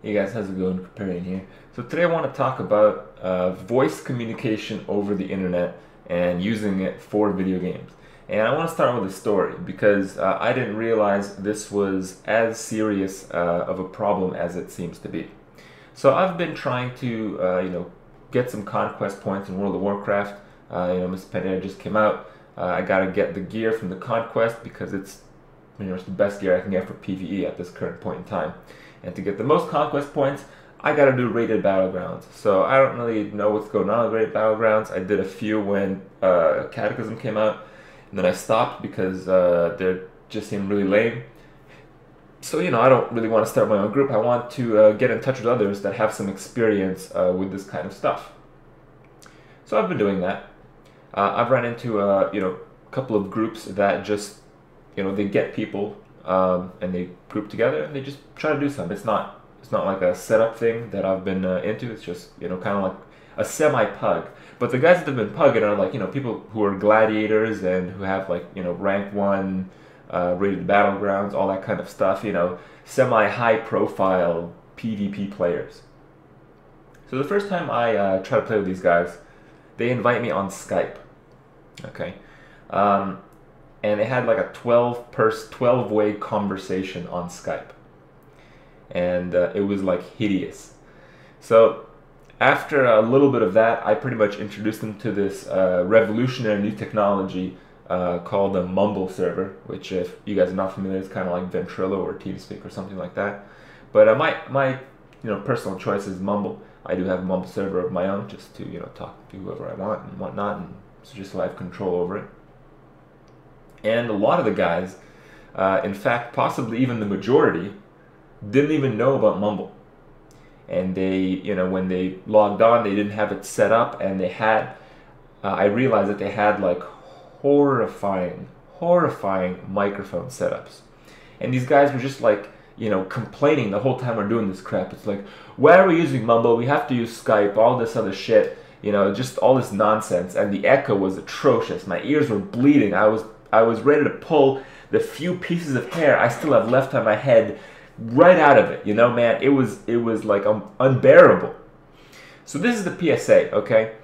Hey guys, how's it going? Kripparrian here. So today I want to talk about voice communication over the internet and using it for video games. And I want to start with a story because I didn't realize this was as serious of a problem as it seems to be. So I've been trying to, get some conquest points in World of Warcraft. Miss Panera just came out. I gotta get the gear from the conquest because it's the best gear I can get for PvE at this current point in time. And to get the most conquest points, I gotta do rated battlegrounds. So I don't really know what's going on with rated battlegrounds. I did a few when Cataclysm came out, and then I stopped because they just seemed really lame. So I don't really want to start my own group. I want to get in touch with others that have some experience with this kind of stuff. So I've been doing that. I've run into a couple of groups that just they get people and they group together and they just try to do something. It's not like a setup thing that I've been into. It's just kind of like a semi-pug. But the guys that have been pugging are like people who are gladiators and who have like rank 1 rated battlegrounds, all that kind of stuff. Semi-high profile PvP players. So the first time I try to play with these guys, they invite me on Skype. Okay. And they had like a 12-way conversation on Skype. And it was like hideous. So after a little bit of that, I pretty much introduced them to this revolutionary new technology called a Mumble server, which if you guys are not familiar, is kind of like Ventrilo or TeamSpeak or something like that. But my personal choice is Mumble. I do have a Mumble server of my own just to talk to whoever I want and whatnot, and so just so I have control over it. And a lot of the guys, in fact, possibly even the majority, didn't even know about Mumble. And they, when they logged on, they didn't have it set up, and they had, I realized that they had like horrifying microphone setups. And these guys were just like, complaining the whole time we're doing this crap. It's like, why are we using Mumble? We have to use Skype, all this other shit, just all this nonsense. And the echo was atrocious. My ears were bleeding. I was ready to pull the few pieces of hair I still have left on my head right out of it. Man, it was like unbearable. So this is the PSA, okay?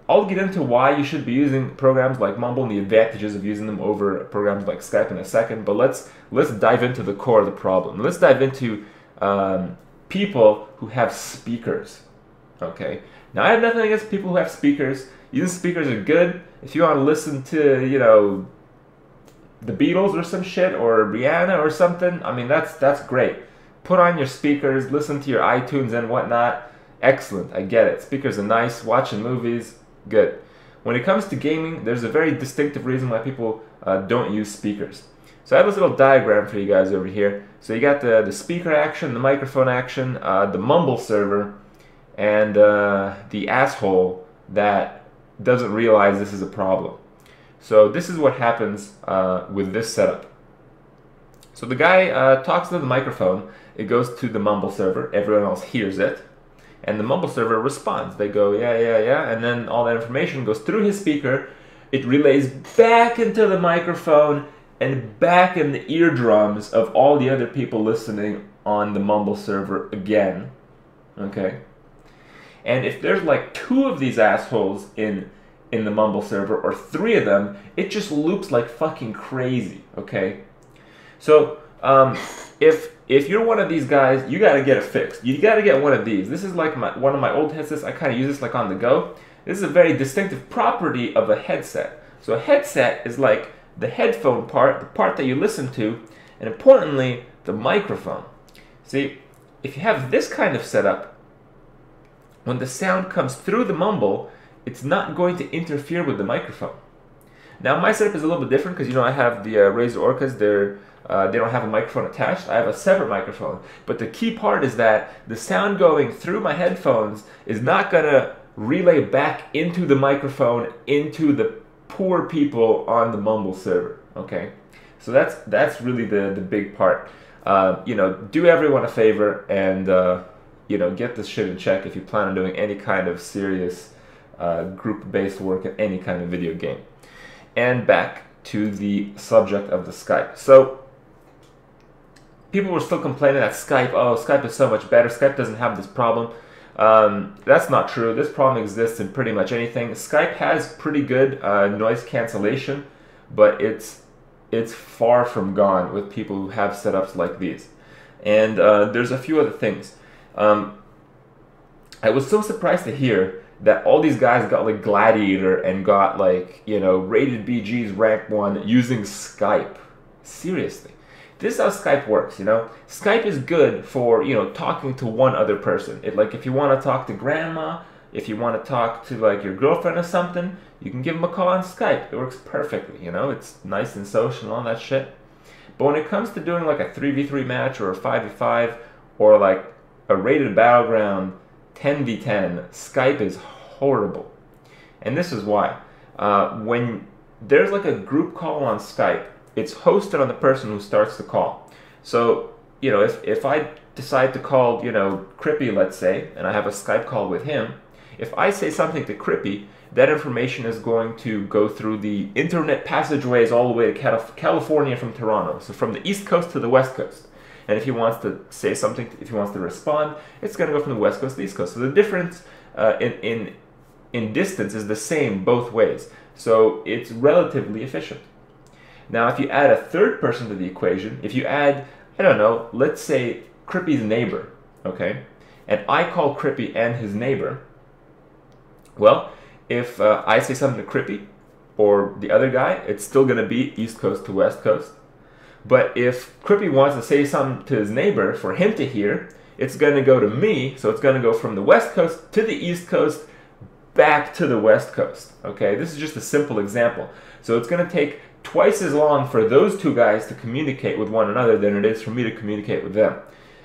I'll get into why you should be using programs like Mumble and the advantages of using them over programs like Skype in a second. But let's dive into the core of the problem. Let's dive into people who have speakers, okay? Now, I have nothing against people who have speakers. Using speakers are good. If you want to listen to, the Beatles or some shit, or Rihanna or something, I mean, that's great. Put on your speakers, listen to your iTunes and whatnot. Excellent, I get it. Speakers are nice. Watching movies, good. When it comes to gaming, there's a very distinctive reason why people don't use speakers. So I have this little diagram for you guys over here. So you got the speaker action, the microphone action, the Mumble server, and the asshole that doesn't realize this is a problem. So this is what happens with this setup. So the guy talks to the microphone, it goes to the Mumble server, everyone else hears it, and the Mumble server responds. They go, yeah, and then all that information goes through his speaker, it relays back into the microphone and back in the eardrums of all the other people listening on the Mumble server again, okay? And if there's like 2 of these assholes in the Mumble server, or 3 of them, it just loops like fucking crazy, okay? So, if you're one of these guys, you gotta get it fixed. You gotta get one of these. This is like one of my old headsets. I kind of use this like on the go. This is a very distinctive property of a headset. So a headset is like the headphone part, the part that you listen to, and importantly, the microphone. See, if you have this kind of setup, when the sound comes through the Mumble, it's not going to interfere with the microphone. Now my setup is a little bit different because I have the Razer Orcas. They don't have a microphone attached. I have a separate microphone. But the key part is that the sound going through my headphones is not gonna relay back into the microphone into the poor people on the Mumble server. Okay, so that's really the big part. Do everyone a favor and get this shit in check if you plan on doing any kind of serious group-based work in any kind of video game. And back to the subject of the Skype. So people were still complaining that Skype, oh, Skype is so much better. Skype doesn't have this problem. That's not true. This problem exists in pretty much anything. Skype has pretty good noise cancellation, but it's far from gone with people who have setups like these. And there's a few other things. I was so surprised to hear that all these guys got like Gladiator and got like, you know, rated BG's rank 1 using Skype. Seriously. This is how Skype works, you know. Skype is good for, you know, talking to one other person. Like if you want to talk to grandma, if you want to talk to like your girlfriend or something, you can give them a call on Skype. It works perfectly, you know. It's nice and social and all that shit. But when it comes to doing like a 3v3 match or a 5v5 or like a rated battleground 10v10, Skype is horrible. And this is why. When there's like a group call on Skype, it's hosted on the person who starts the call. So, you know, if I decide to call, you know, Krippy, let's say, and I have a Skype call with him, if I say something to Krippy, that information is going to go through the internet passageways all the way to California from Toronto. So from the East Coast to the West Coast. And if he wants to say something, if he wants to respond, it's going to go from the West Coast to the East Coast. So the difference in distance is the same both ways. So it's relatively efficient. Now, if you add a third person to the equation, if you add, I don't know, let's say Krippy's neighbor, okay? And I call Krippy and his neighbor. Well, if I say something to Krippy or the other guy, it's still going to be East Coast to West Coast. But if Krippy wants to say something to his neighbor for him to hear, it's going to go to me, so it's going to go from the West Coast to the East Coast back to the West Coast. Okay, this is just a simple example. So it's going to take twice as long for those two guys to communicate with one another than it is for me to communicate with them.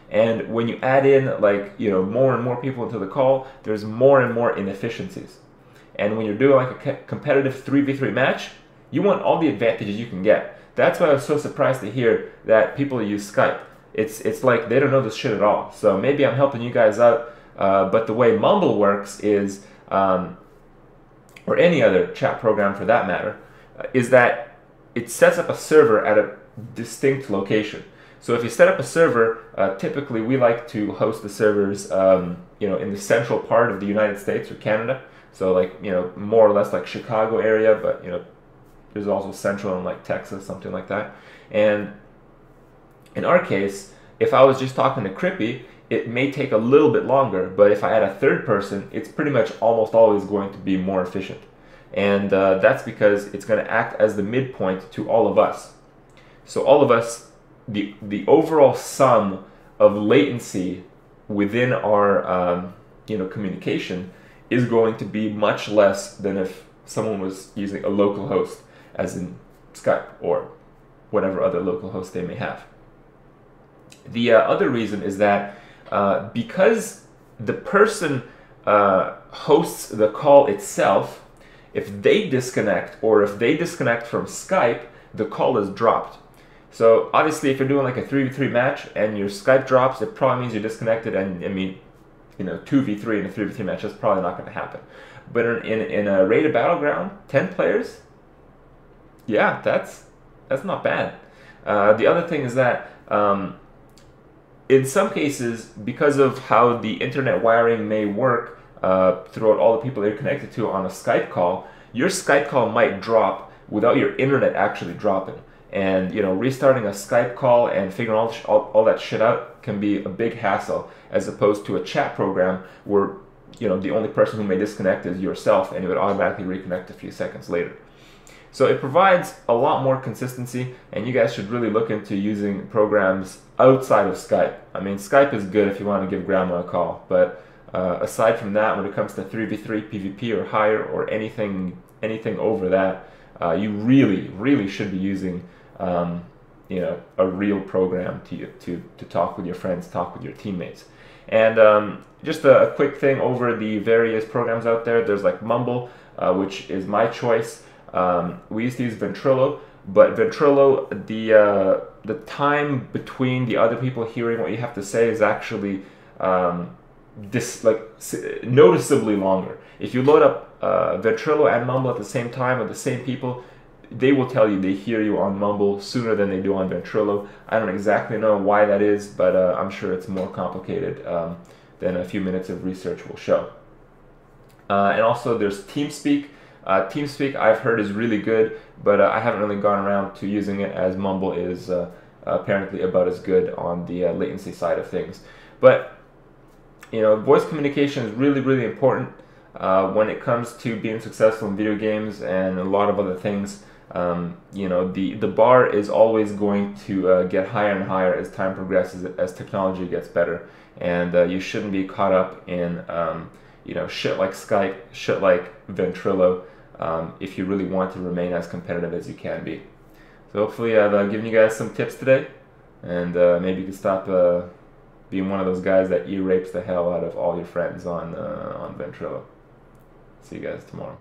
And when you add in, like, you know, more and more people into the call, there's more and more inefficiencies. And when you're doing like a competitive 3v3 match, you want all the advantages you can get. That's why I was so surprised to hear that people use Skype. It's like they don't know this shit at all. So maybe I'm helping you guys out. But the way Mumble works is, or any other chat program for that matter, is that it sets up a server at a distinct location. So if you set up a server, typically we like to host the servers, you know, in the central part of the United States or Canada. So like, you know, more or less like Chicago area, but, you know, there's also central in like Texas, something like that. And in our case, if I was just talking to Krippy, it may take a little bit longer, but if I add a third person, it's pretty much almost always going to be more efficient. And that's because it's going to act as the midpoint to all of us. So all of us, the overall sum of latency within our you know, communication is going to be much less than if someone was using a local host, as in Skype or whatever other local host they may have. The other reason is that because the person hosts the call itself, if they disconnect or if they disconnect from Skype, the call is dropped. So obviously if you're doing like a 3v3 match and your Skype drops, it probably means you're disconnected, and I mean, you know, 2v3 in a 3v3 match, that's probably not going to happen. But in a rated battleground, 10 players, yeah, that's not bad. The other thing is that in some cases, because of how the internet wiring may work throughout all the people you're connected to on a Skype call, your Skype call might drop without your internet actually dropping. And, you know, restarting a Skype call and figuring all that shit out can be a big hassle, as opposed to a chat program where, you know, the only person who may disconnect is yourself, and it would automatically reconnect a few seconds later. So it provides a lot more consistency, and you guys should really look into using programs outside of Skype. I mean, Skype is good if you want to give grandma a call, but aside from that, when it comes to 3v3, PvP or higher, or anything over that, you really should be using you know, a real program to talk with your friends, talk with your teammates. And just a quick thing over the various programs out there. There's like Mumble, which is my choice. We used to use Ventrilo, but Ventrilo, the time between the other people hearing what you have to say is actually noticeably longer. If you load up Ventrilo and Mumble at the same time with the same people, they will tell you they hear you on Mumble sooner than they do on Ventrilo. I don't exactly know why that is, but I'm sure it's more complicated than a few minutes of research will show. And also there's TeamSpeak. TeamSpeak I've heard is really good, but I haven't really gone around to using it, as Mumble is apparently about as good on the latency side of things. But voice communication is really, really important when it comes to being successful in video games and a lot of other things. The bar is always going to get higher and higher as time progresses, as technology gets better, and you shouldn't be caught up in shit like Skype, shit like Ventrilo, if you really want to remain as competitive as you can be. So hopefully I've given you guys some tips today, and maybe you can stop being one of those guys that ear rapes the hell out of all your friends on Ventrilo. See you guys tomorrow.